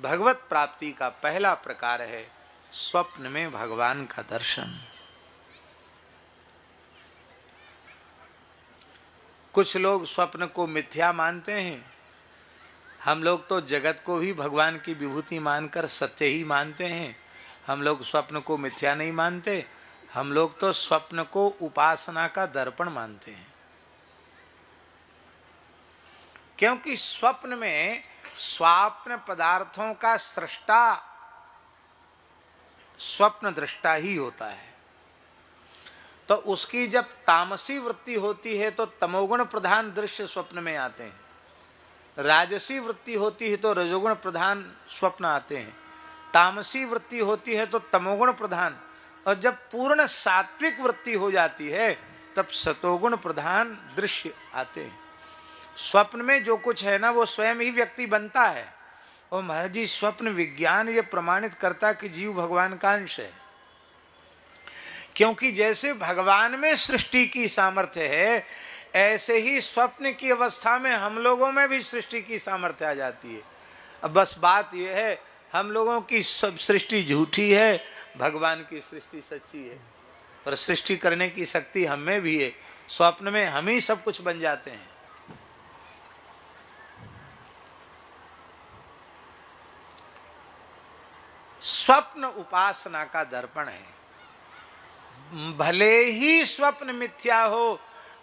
भगवत प्राप्ति का पहला प्रकार है स्वप्न में भगवान का दर्शन। कुछ लोग स्वप्न को मिथ्या मानते हैं। हम लोग तो जगत को ही भगवान की विभूति मानकर सत्य ही मानते हैं। हम लोग स्वप्न को मिथ्या नहीं मानते। हम लोग तो स्वप्न को उपासना का दर्पण मानते हैं, क्योंकि स्वप्न में स्वाप्न पदार्थों का सृष्टा स्वप्न दृष्टा ही होता है। तो उसकी जब तामसी वृत्ति होती है तो तमोगुण प्रधान दृश्य स्वप्न में आते हैं, राजसी वृत्ति होती है तो रजोगुण प्रधान स्वप्न आते हैं, तामसी वृत्ति होती है तो तमोगुण प्रधान, और जब पूर्ण सात्विक वृत्ति हो जाती है तब सतोगुण प्रधान दृश्य आते हैं। स्वप्न में जो कुछ है ना वो स्वयं ही व्यक्ति बनता है। और महाराज जी, स्वप्न विज्ञान ये प्रमाणित करता कि जीव भगवान का अंश है, क्योंकि जैसे भगवान में सृष्टि की सामर्थ्य है ऐसे ही स्वप्न की अवस्था में हम लोगों में भी सृष्टि की सामर्थ्य आ जाती है। अब बस बात यह है, हम लोगों की सब सृष्टि झूठी है, भगवान की सृष्टि सच्ची है, पर सृष्टि करने की शक्ति हम में भी है। स्वप्न में हम ही सब कुछ बन जाते हैं। स्वप्न उपासना का दर्पण है। भले ही स्वप्न मिथ्या हो,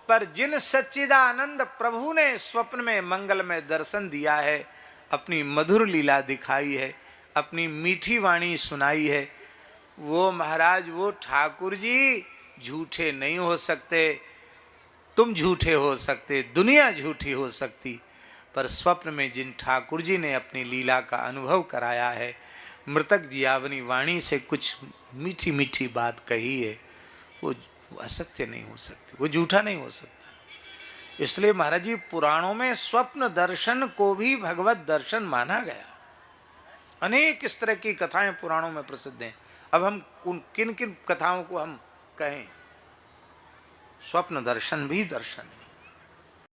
पर जिन सच्चिदानंद प्रभु ने स्वप्न में मंगलमय दर्शन दिया है, अपनी मधुर लीला दिखाई है, अपनी मीठी वाणी सुनाई है, वो महाराज, वो ठाकुर जी झूठे नहीं हो सकते। तुम झूठे हो सकते, दुनिया झूठी हो सकती, पर स्वप्न में जिन ठाकुर जी ने अपनी लीला का अनुभव कराया है, मृतक जियावनी वाणी से कुछ मीठी मीठी बात कही है, वो असत्य नहीं हो सकती, वो झूठा नहीं हो सकता। इसलिए महाराज जी, पुराणों में स्वप्न दर्शन को भी भगवत दर्शन माना गया। अनेक इस तरह की कथाएं पुराणों में प्रसिद्ध हैं। अब हम उन किन किन कथाओं को हम कहें, स्वप्न दर्शन भी दर्शन है।